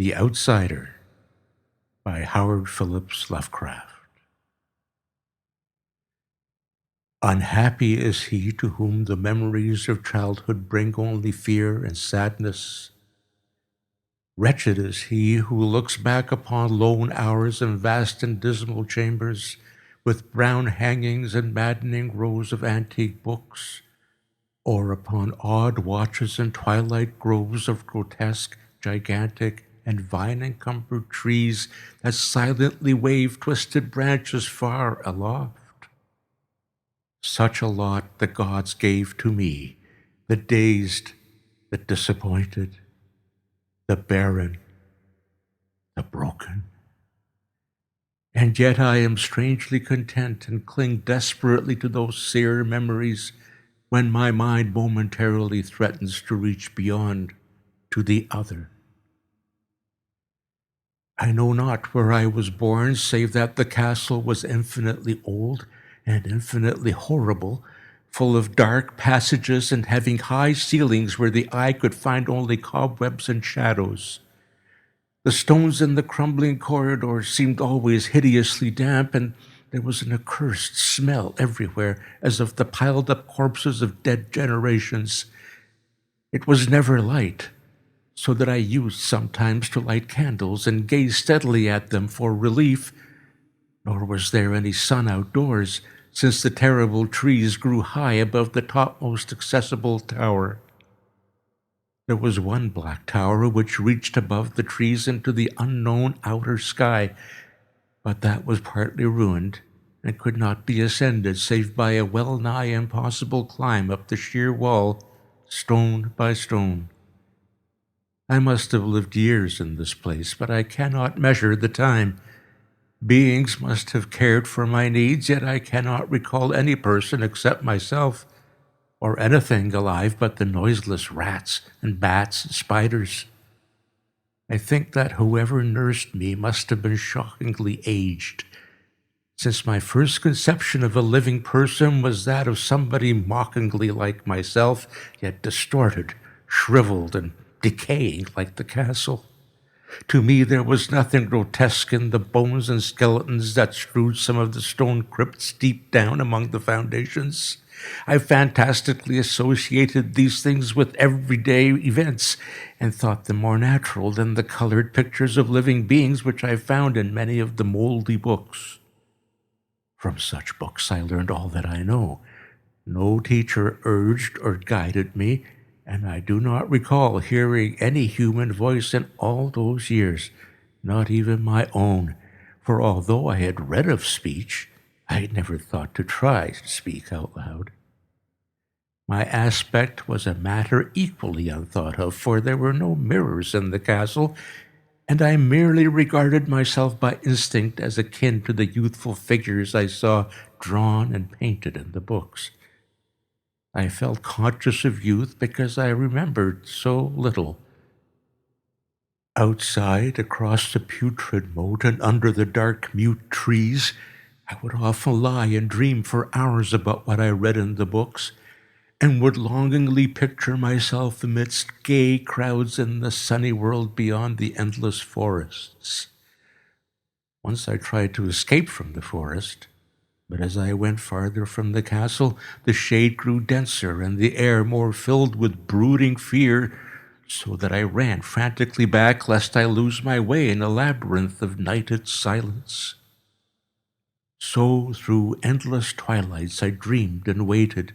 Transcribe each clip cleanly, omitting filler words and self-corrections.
The Outsider by Howard Phillips Lovecraft. Unhappy is he to whom the memories of childhood bring only fear and sadness. Wretched is he who looks back upon lone hours in vast and dismal chambers, with brown hangings and maddening rows of antique books, or upon odd watches in twilight groves of grotesque, gigantic, and vine-encumbered trees that silently wave twisted branches far aloft. Such a lot the gods gave to me, the dazed, the disappointed, the barren, the broken. And yet I am strangely content and cling desperately to those sere memories when my mind momentarily threatens to reach beyond to the other. I know not where I was born, save that the castle was infinitely old and infinitely horrible, full of dark passages and having high ceilings where the eye could find only cobwebs and shadows. The stones in the crumbling corridors seemed always hideously damp, and there was an accursed smell everywhere, as of the piled-up corpses of dead generations. It was never light, so that I used sometimes to light candles and gaze steadily at them for relief, nor was there any sun outdoors, since the terrible trees grew high above the topmost accessible tower. There was one black tower which reached above the trees into the unknown outer sky, but that was partly ruined and could not be ascended save by a well-nigh impossible climb up the sheer wall, stone by stone. I must have lived years in this place, but I cannot measure the time. Beings must have cared for my needs, yet I cannot recall any person except myself, or anything alive but the noiseless rats and bats and spiders. I think that whoever nursed me must have been shockingly aged, since my first conception of a living person was that of somebody mockingly like myself, yet distorted, shriveled, and decaying like the castle. To me there was nothing grotesque in the bones and skeletons that strewed some of the stone crypts deep down among the foundations. I fantastically associated these things with everyday events and thought them more natural than the colored pictures of living beings which I found in many of the moldy books. From such books I learned all that I know. No teacher urged or guided me, and I do not recall hearing any human voice in all those years, not even my own, for although I had read of speech, I had never thought to try to speak out loud. My aspect was a matter equally unthought of, for there were no mirrors in the castle, and I merely regarded myself by instinct as akin to the youthful figures I saw drawn and painted in the books. I felt conscious of youth because I remembered so little. Outside, across the putrid moat and under the dark mute trees, I would often lie and dream for hours about what I read in the books, and would longingly picture myself amidst gay crowds in the sunny world beyond the endless forests. Once I tried to escape from the forest, but as I went farther from the castle, the shade grew denser and the air more filled with brooding fear, so that I ran frantically back lest I lose my way in a labyrinth of nighted silence. So through endless twilights I dreamed and waited,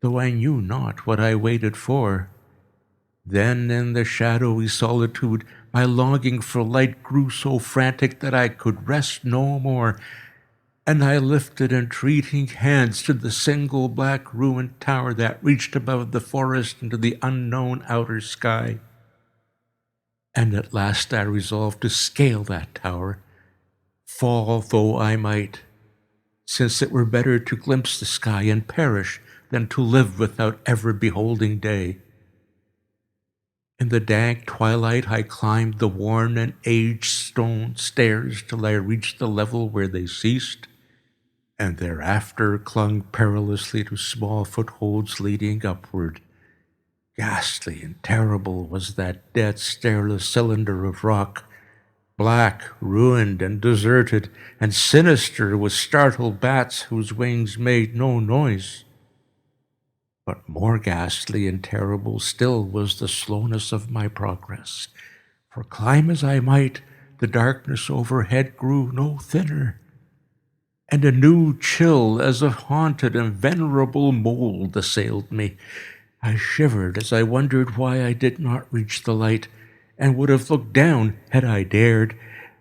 though I knew not what I waited for. Then in the shadowy solitude my longing for light grew so frantic that I could rest no more, and I lifted entreating hands to the single black ruined tower that reached above the forest into the unknown outer sky. And at last I resolved to scale that tower, fall though I might, since it were better to glimpse the sky and perish than to live without ever beholding day. In the dank twilight I climbed the worn and aged stone stairs till I reached the level where they ceased, and thereafter clung perilously to small footholds leading upward. Ghastly and terrible was that dead, starless cylinder of rock, black, ruined, and deserted, and sinister with startled bats whose wings made no noise. But more ghastly and terrible still was the slowness of my progress, for climb as I might, the darkness overhead grew no thinner, and a new chill as of haunted and venerable mold assailed me. I shivered as I wondered why I did not reach the light, and would have looked down had I dared.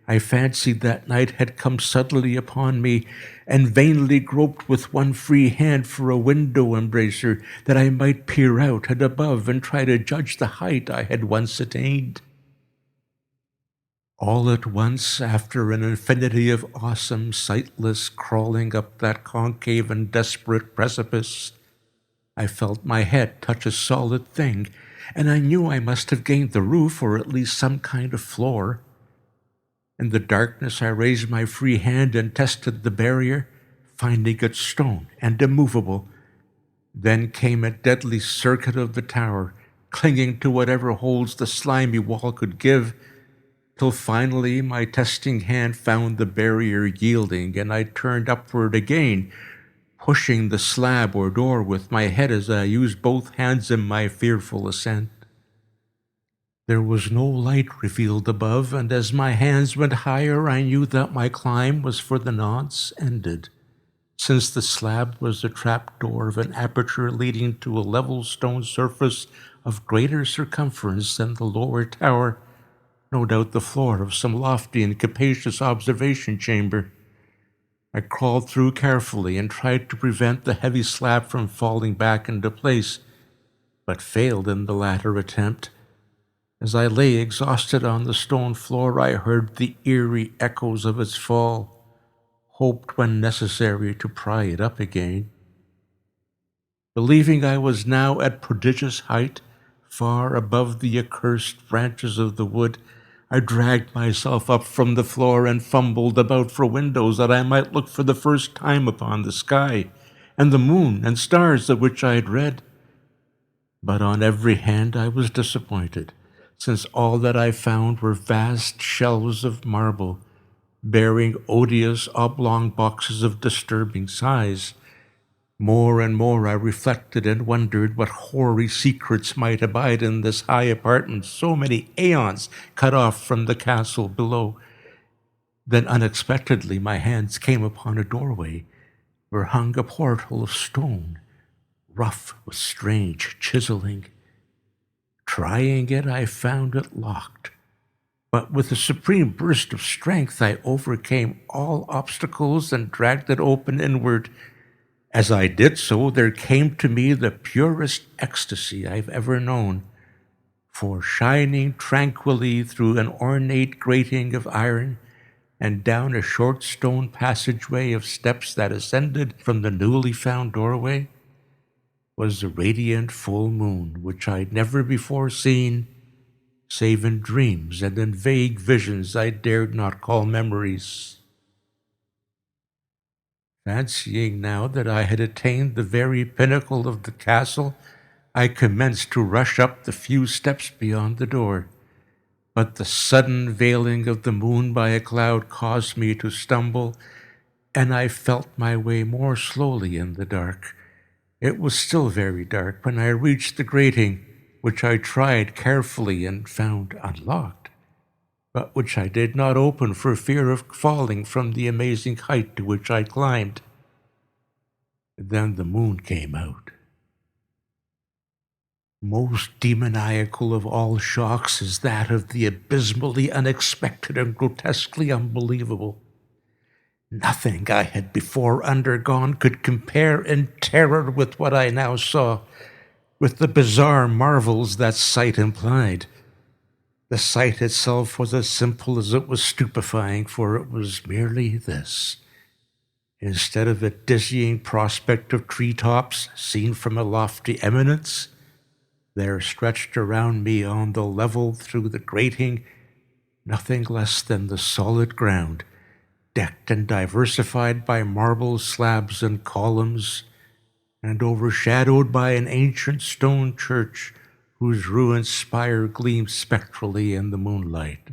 I fancied that night had come suddenly upon me, and vainly groped with one free hand for a window embracer, that I might peer out and above and try to judge the height I had once attained. All at once, after an infinity of awesome, sightless crawling up that concave and desperate precipice, I felt my head touch a solid thing, and I knew I must have gained the roof or at least some kind of floor. In the darkness I raised my free hand and tested the barrier, finding it stone and immovable. Then came a deadly circuit of the tower, clinging to whatever holds the slimy wall could give, till finally my testing hand found the barrier yielding, and I turned upward again, pushing the slab or door with my head as I used both hands in my fearful ascent. There was no light revealed above, and as my hands went higher, I knew that my climb was for the nonce ended, since the slab was the trap-door of an aperture leading to a level stone surface of greater circumference than the lower tower, no doubt the floor of some lofty and capacious observation chamber. I crawled through carefully and tried to prevent the heavy slab from falling back into place, but failed in the latter attempt. As I lay exhausted on the stone floor, I heard the eerie echoes of its fall, hoped when necessary to pry it up again. Believing I was now at prodigious height, far above the accursed branches of the wood, I dragged myself up from the floor and fumbled about for windows that I might look for the first time upon the sky, and the moon and stars of which I had read. But on every hand I was disappointed, since all that I found were vast shelves of marble, bearing odious oblong boxes of disturbing size. More and more I reflected and wondered what hoary secrets might abide in this high apartment so many aeons cut off from the castle below. Then unexpectedly my hands came upon a doorway where hung a portal of stone, rough with strange chiseling. Trying it, I found it locked, but with a supreme burst of strength I overcame all obstacles and dragged it open inward. As I did so, there came to me the purest ecstasy I've ever known, for shining tranquilly through an ornate grating of iron and down a short stone passageway of steps that ascended from the newly found doorway was the radiant full moon, which I'd never before seen, save in dreams and in vague visions I dared not call memories. Fancying now that I had attained the very pinnacle of the castle, I commenced to rush up the few steps beyond the door. But the sudden veiling of the moon by a cloud caused me to stumble, and I felt my way more slowly in the dark. It was still very dark when I reached the grating, which I tried carefully and found unlocked, but which I did not open for fear of falling from the amazing height to which I climbed. Then the moon came out. Most demoniacal of all shocks is that of the abysmally unexpected and grotesquely unbelievable. Nothing I had before undergone could compare in terror with what I now saw, with the bizarre marvels that sight implied. The sight itself was as simple as it was stupefying, for it was merely this. Instead of a dizzying prospect of treetops seen from a lofty eminence, there stretched around me on the level through the grating nothing less than the solid ground, decked and diversified by marble slabs and columns, and overshadowed by an ancient stone church whose ruined spire gleamed spectrally in the moonlight.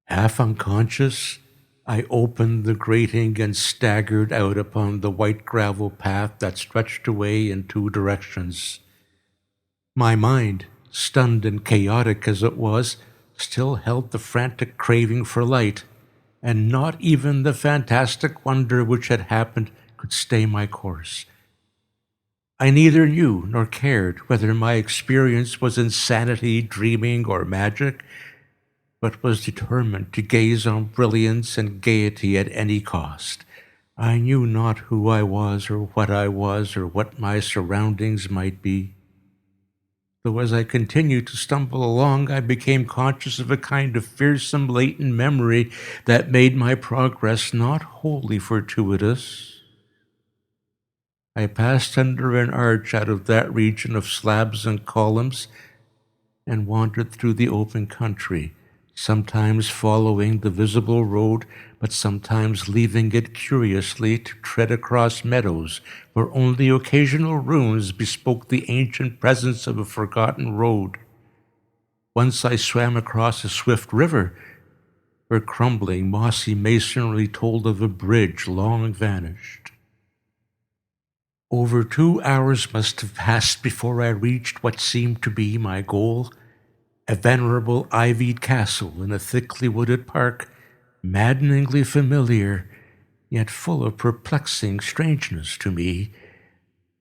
Half unconscious, I opened the grating and staggered out upon the white gravel path that stretched away in two directions. My mind, stunned and chaotic as it was, still held the frantic craving for light, and not even the fantastic wonder which had happened could stay my course. I neither knew nor cared whether my experience was insanity, dreaming, or magic, but was determined to gaze on brilliance and gaiety at any cost. I knew not who I was, or what my surroundings might be. Though as I continued to stumble along, I became conscious of a kind of fearsome latent memory that made my progress not wholly fortuitous. I passed under an arch out of that region of slabs and columns and wandered through the open country, sometimes following the visible road, but sometimes leaving it curiously to tread across meadows where only occasional ruins bespoke the ancient presence of a forgotten road. Once I swam across a swift river where crumbling, mossy masonry told of a bridge long vanished. Over 2 hours must have passed before I reached what seemed to be my goal, a venerable ivied castle in a thickly wooded park, maddeningly familiar, yet full of perplexing strangeness to me.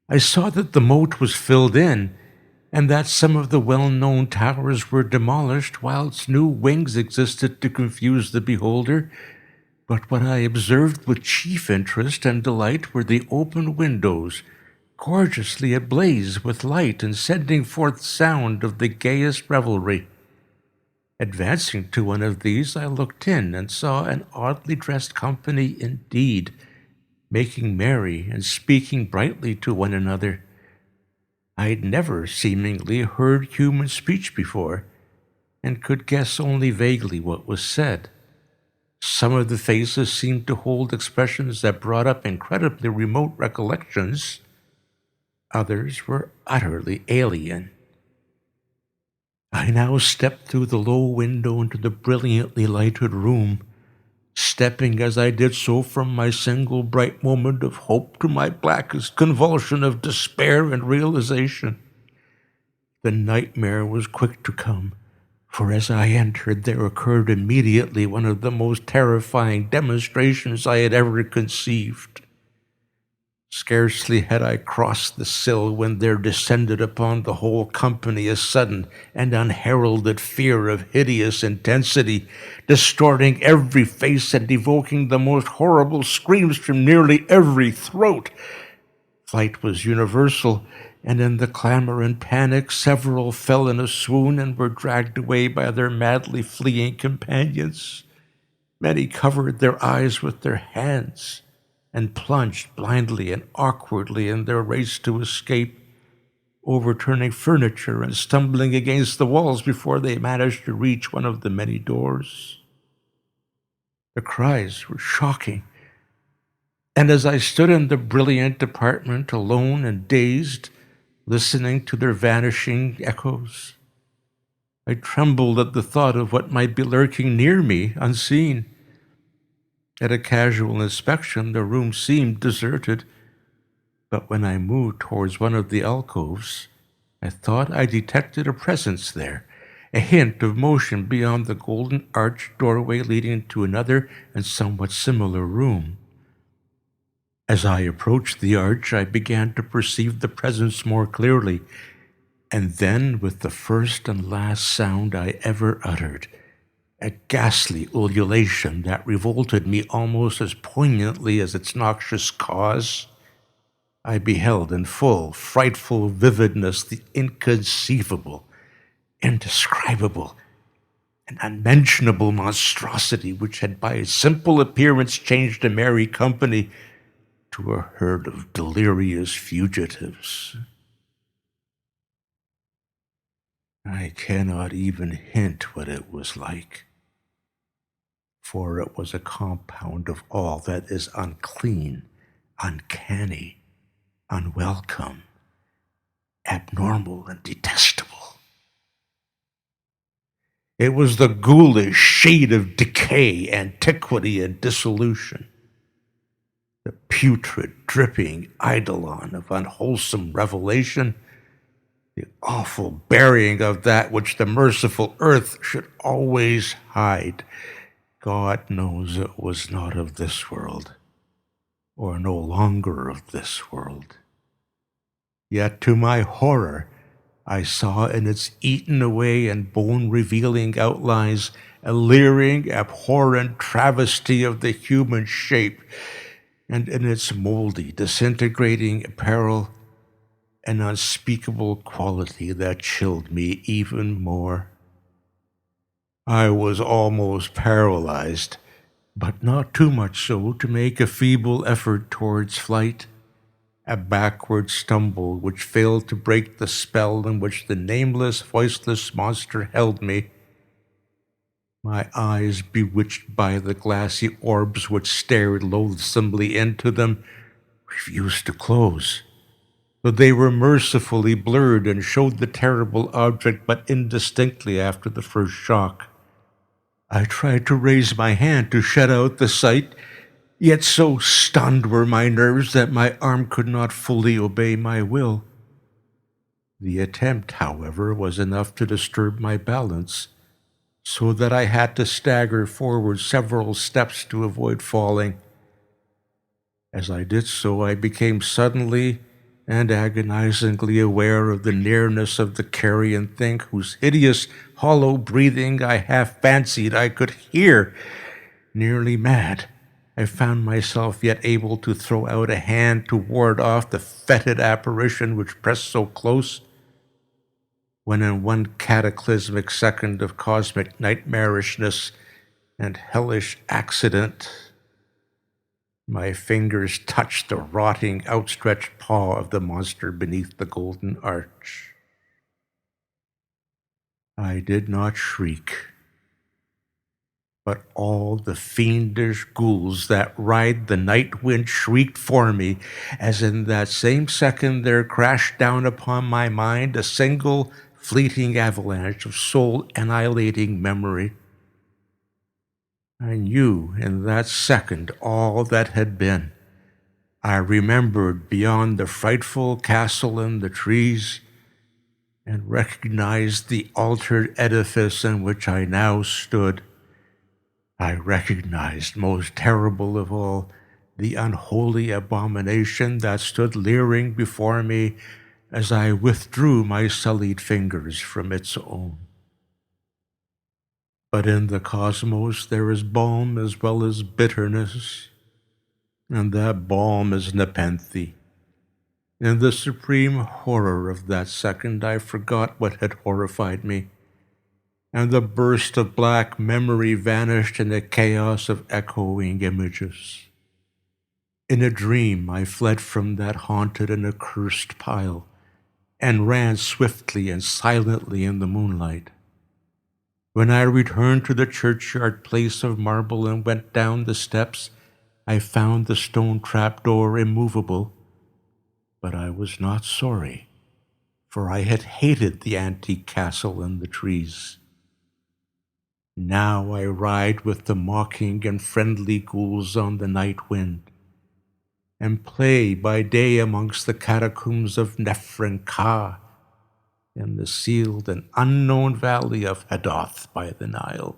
I saw that the moat was filled in, and that some of the well-known towers were demolished, whilst new wings existed to confuse the beholder. But what I observed with chief interest and delight were the open windows, gorgeously ablaze with light and sending forth sound of the gayest revelry. Advancing to one of these, I looked in and saw an oddly dressed company indeed, making merry and speaking brightly to one another. I had never seemingly heard human speech before, and could guess only vaguely what was said. Some of the faces seemed to hold expressions that brought up incredibly remote recollections. Others were utterly alien. I now stepped through the low window into the brilliantly lighted room, stepping as I did so from my single bright moment of hope to my blackest convulsion of despair and realization. The nightmare was quick to come, for as I entered there occurred immediately one of the most terrifying demonstrations I had ever conceived. Scarcely had I crossed the sill when there descended upon the whole company a sudden and unheralded fear of hideous intensity, distorting every face and evoking the most horrible screams from nearly every throat. Flight was universal, and in the clamor and panic several fell in a swoon and were dragged away by their madly fleeing companions. Many covered their eyes with their hands and plunged blindly and awkwardly in their race to escape, overturning furniture and stumbling against the walls before they managed to reach one of the many doors. The cries were shocking, and as I stood in the brilliant apartment alone and dazed, listening to their vanishing echoes, I trembled at the thought of what might be lurking near me, unseen. At a casual inspection, the room seemed deserted, but when I moved towards one of the alcoves, I thought I detected a presence there, a hint of motion beyond the golden arched doorway leading to another and somewhat similar room. As I approached the arch, I began to perceive the presence more clearly, and then, with the first and last sound I ever uttered, a ghastly ululation that revolted me almost as poignantly as its noxious cause, I beheld in full, frightful vividness the inconceivable, indescribable, and unmentionable monstrosity which had by its simple appearance changed a merry company to a herd of delirious fugitives. I cannot even hint what it was like, for it was a compound of all that is unclean, uncanny, unwelcome, abnormal and detestable. It was the ghoulish shade of decay, antiquity, and dissolution, the putrid, dripping eidolon of unwholesome revelation, the awful burying of that which the merciful earth should always hide. God knows it was not of this world, or no longer of this world. Yet to my horror, I saw in its eaten away and bone-revealing outlines a leering, abhorrent travesty of the human shape, and in its moldy, disintegrating apparel, an unspeakable quality that chilled me even more. I was almost paralyzed, but not too much so to make a feeble effort towards flight, a backward stumble which failed to break the spell in which the nameless, voiceless monster held me. My eyes, bewitched by the glassy orbs which stared loathsomely into them, refused to close, though they were mercifully blurred and showed the terrible object but indistinctly after the first shock. I tried to raise my hand to shut out the sight, yet so stunned were my nerves that my arm could not fully obey my will. The attempt, however, was enough to disturb my balance, so that I had to stagger forward several steps to avoid falling. As I did so, I became suddenly and agonizingly aware of the nearness of the carrion thing whose hideous, hollow breathing I half fancied I could hear. Nearly mad, I found myself yet able to throw out a hand to ward off the fetid apparition which pressed so close, when in one cataclysmic second of cosmic nightmarishness and hellish accident, my fingers touched the rotting, outstretched paw of the monster beneath the golden arch. I did not shriek, but all the fiendish ghouls that ride the night wind shrieked for me, as in that same second there crashed down upon my mind a single fleeting avalanche of soul-annihilating memory. I knew in that second all that had been. I remembered beyond the frightful castle in the trees, and recognized the altered edifice in which I now stood. I recognized, most terrible of all, the unholy abomination that stood leering before me as I withdrew my sullied fingers from its own. But in the cosmos there is balm as well as bitterness, and that balm is nepenthe. In the supreme horror of that second, I forgot what had horrified me, and the burst of black memory vanished in a chaos of echoing images. In a dream, I fled from that haunted and accursed pile, and ran swiftly and silently in the moonlight. When I returned to the churchyard place of marble and went down the steps, I found the stone trapdoor immovable, but I was not sorry, for I had hated the antique castle in the trees. Now I ride with the mocking and friendly ghouls on the night wind, and play by day amongst the catacombs of Nephrin-Ka, in the sealed and unknown valley of Hadoth by the Nile.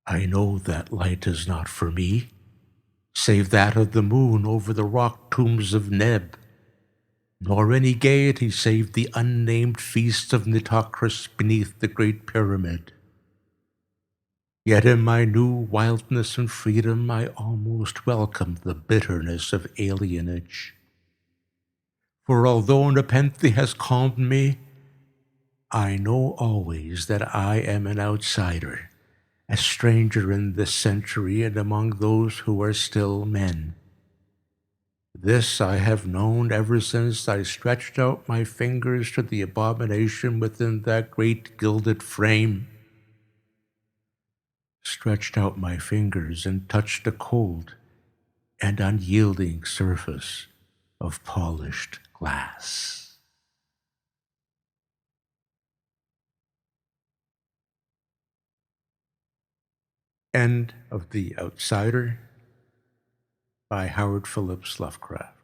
I know that light is not for me, save that of the moon over the rock tombs of Neb, nor any gaiety save the unnamed feast of Nitocris beneath the Great Pyramid. Yet in my new wildness and freedom I almost welcome the bitterness of alienage. For although nepenthe has calmed me, I know always that I am an outsider, a stranger in this century and among those who are still men. This I have known ever since I stretched out my fingers to the abomination within that great gilded frame, stretched out my fingers and touched the cold and unyielding surface of polished glass. End of The Outsider by Howard Phillips Lovecraft.